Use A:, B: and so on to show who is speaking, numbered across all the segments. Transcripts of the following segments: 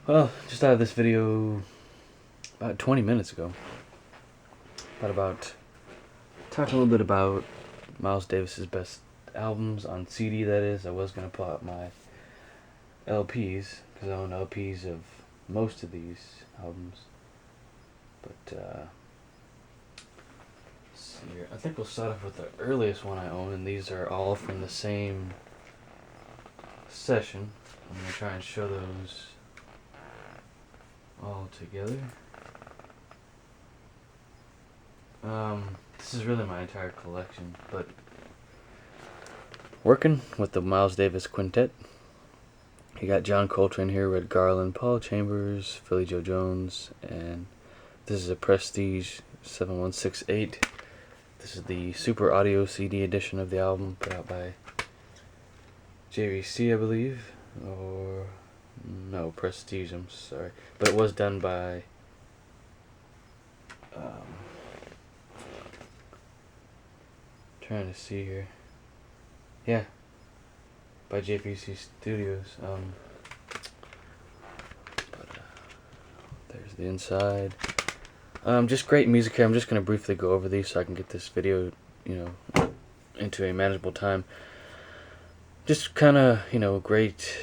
A: Well, just out of this video about 20 minutes ago. About talking a little bit about Miles Davis's best albums on CD. That is, I was gonna pull out my LPs because I own LPs of most of these albums. But let's see here. I think we'll start off with the earliest one I own, and these are all from the same session. I'm gonna try and show those all together. This is really my entire collection, but working with the Miles Davis Quintet. You got John Coltrane here, Red Garland, Paul Chambers, Philly Joe Jones, and this is a Prestige 7168. This is the Super Audio CD edition of the album, put out by JVC, I believe, or no, Prestige, I'm sorry, but it was done by trying to see here, yeah, by JVC Studios. There's the inside. Just great music here. I'm just gonna briefly go over these so I can get this video, into a manageable time. Just kind of, great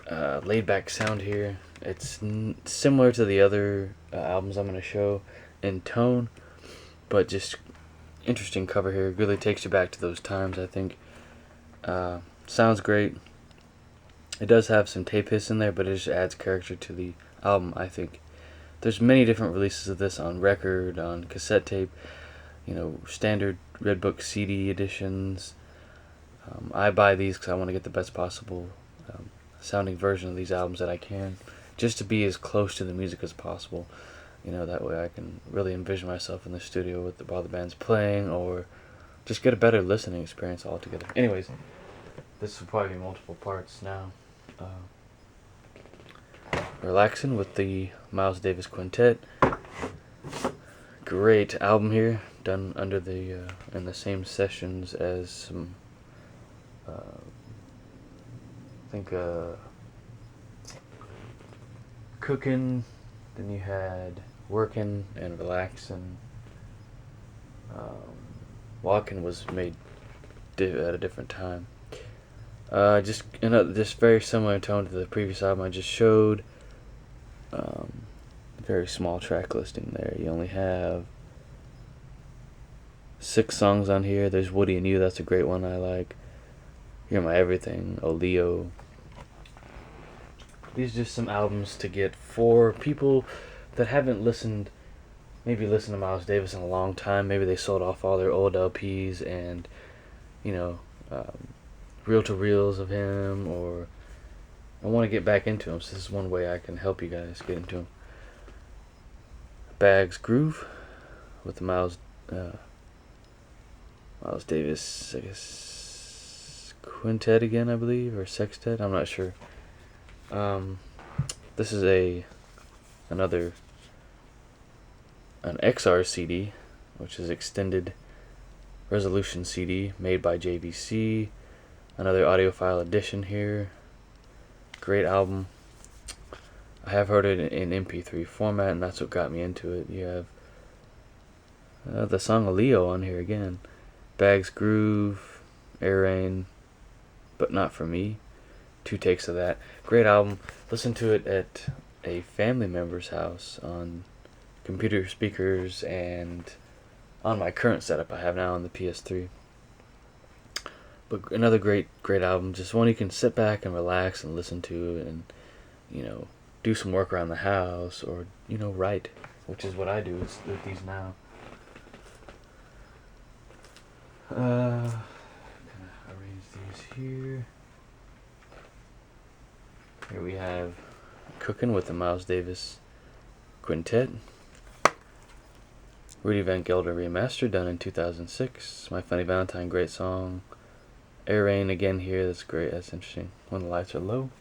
A: laid back sound here. It's similar to the other albums I'm going to show in tone, but just interesting cover here. Really takes you back to those times, I think. Sounds great. It does have some tape hiss in there, but it just adds character to the album, I think. There's many different releases of this on record, on cassette tape, standard Red Book CD editions. I buy these because I want to get the best possible sounding version of these albums that I can, just to be as close to the music as possible. That way I can really envision myself in the studio with while the band's playing, or just get a better listening experience altogether. Anyways, this will probably be multiple parts now. Relaxing with the Miles Davis Quintet. Great album here, done under the in the same sessions as some I think cooking, then you had working and relaxing. Walking was made at a different time. Just very similar tone to the previous album I just showed. Very small track listing there. You only have 6 songs on here. There's Woody and You, that's a great one I like. You're My Everything, Oh Leo. These are just some albums to get for people that haven't maybe listened to Miles Davis in a long time. Maybe they sold off all their old LPs and, reel-to-reels of him, or I want to get back into him, so this is one way I can help you guys get into him. Bags Groove with the Miles Davis, I guess, Quintet again, I believe, or Sextet, I'm not sure. This is an XR CD, which is extended resolution CD made by JVC. Another audiophile edition here. Great album. I have heard it in MP3 format, and that's what got me into it. You have the song of Leo on here again. Bags Groove, Air Rain, But Not For Me. 2 takes of that. Great album. Listen to it at a family member's house on computer speakers and on my current setup I have now on the PS3. But another great album. Just one you can sit back and relax and listen to, and do some work around the house, or write, which is what I do with these now. Gonna arrange these here. Here we have Cooking with the Miles Davis Quintet. Rudy Van Gelder remastered, done in 2006. My Funny Valentine, great song. Air Rain again here, that's great, that's interesting. When the Lights Are Low.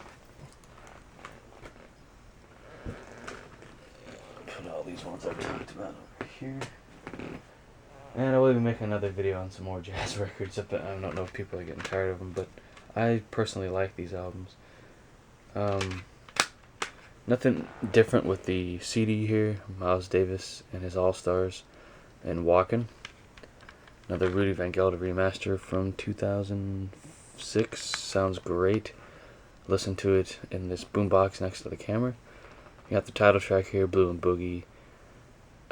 A: Put all these ones I've talked about over here. And I will be making another video on some more jazz records. I don't know if people are getting tired of them, but I personally like these albums. Nothing different with the CD here. Miles Davis and his All-Stars and Walkin'. Another Rudy Van Gelder remaster from 2006. Sounds great. Listen to it in this boombox next to the camera. You got the title track here, Blue and Boogie.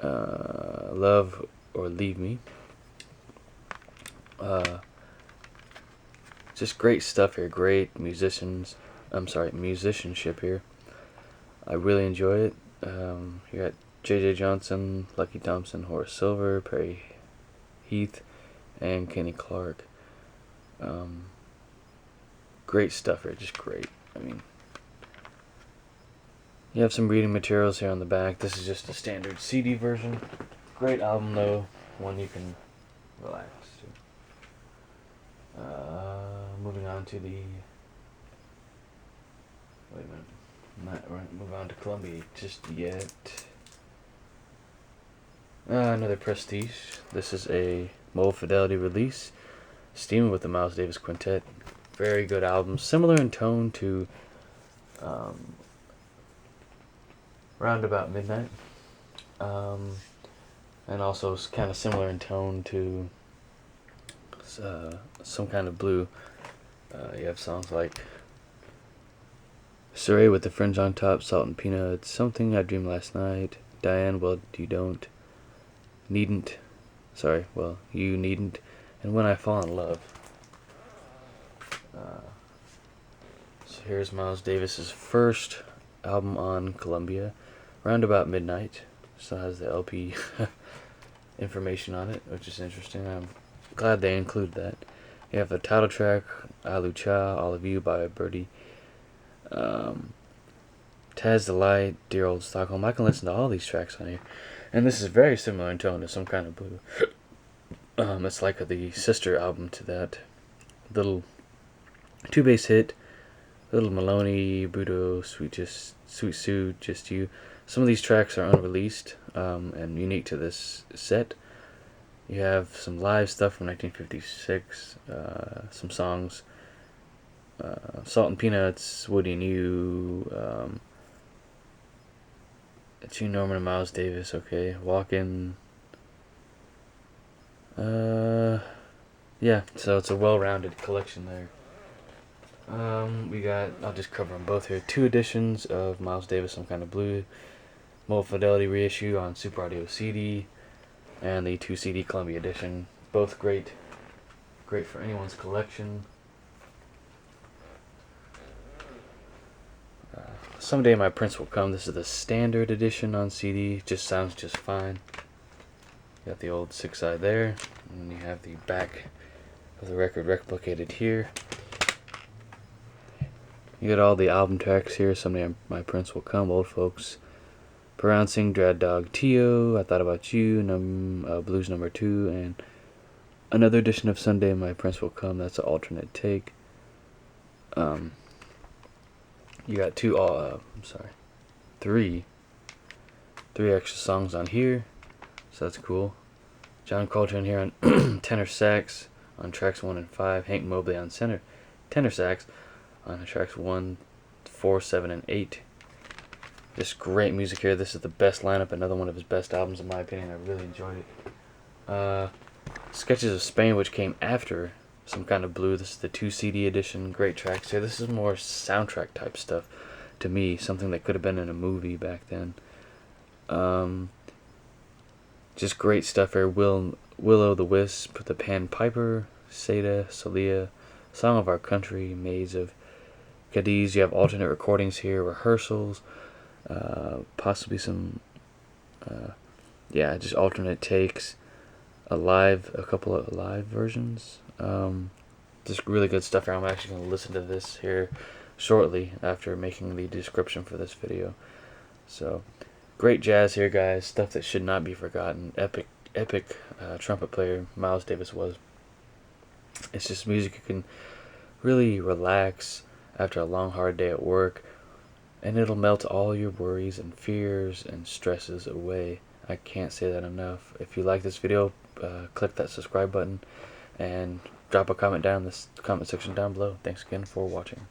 A: Love or Leave Me. Just great stuff here. Great musicianship here. I really enjoy it. You got J.J. Johnson, Lucky Thompson, Horace Silver, Perry Heath, and Kenny Clark. Great stuff here, just great. I mean, you have some reading materials here on the back. This is just a standard CD version. Great album though, one you can relax to. Moving on to the. Wait a minute. Not right. Move on to Columbia just yet. Another Prestige. This is a Mold Fidelity release. Steaming with the Miles Davis Quintet. Very good album. Similar in tone to Round About Midnight. And also kind of similar in tone to Some Kind of Blue. You have songs like Surrey with the Fringe on Top, Salt and Peanuts, Something I Dreamed Last Night, Diane, Well You Don't, Needn't, You Needn't, and When I Fall in Love. So here's Miles Davis's first album on Columbia, Round About Midnight. Still has the LP information on it, which is interesting. I'm glad they include that. You have the title track, Alu Cha, All of You by Birdie. Taz the Light, Dear Old Stockholm. I can listen to all these tracks on here, and this is very similar in tone to Some Kind of Blue. It's like the sister album to that. Little two-bass hit, Little Maloney, Budo, Sweet Sue, Just You. Some of these tracks are unreleased and unique to this set. You have some live stuff from 1956, some songs. Salt and Peanuts, Woody and You, Gene Norman and Miles Davis, okay, Walkin', yeah, so it's a well-rounded collection there. We got, I'll just cover them both here, 2 editions of Miles Davis, Some Kind of Blue, Mold Fidelity reissue on Super Audio CD, and the 2 CD Columbia edition, both great for anyone's collection. Someday My Prince Will Come. This is the standard edition on CD. Just sounds just fine. You got the old 6-side there, and you have the back of the record replicated here. You got all the album tracks here. Someday My Prince Will Come, Old Folks, Pronouncing, Dread Dog Tio, I Thought About You, Blues Number 2, and another edition of Someday My Prince Will Come. That's an alternate take. You got three extra songs on here, so that's cool. John Coltrane here on tenor sax on tracks 1 and 5. Hank Mobley on tenor sax on tracks 1, 4, 7, and 8. Just great music here. This is the best lineup. Another one of his best albums in my opinion. I really enjoyed it. Sketches of Spain, which came after Some Kind of Blue. This is the 2 CD edition. Great tracks here. This is more soundtrack type stuff to me. Something that could have been in a movie back then. Just great stuff here. Will-O the Wisp, The Pan Piper, Seda, Celia, Song of Our Country, Maze of Cadiz. You have alternate recordings here, rehearsals, possibly some, just alternate takes, a couple of live versions. Just really good stuff here. I'm actually going to listen to this here shortly after making the description for this video. So, great jazz here, guys. Stuff that should not be forgotten. Epic trumpet player Miles Davis was. It's just music you can really relax after a long, hard day at work, and it'll melt all your worries and fears and stresses away. I can't say that enough. If you like this video, click that subscribe button and drop a comment down in the comment section down below. Thanks again for watching.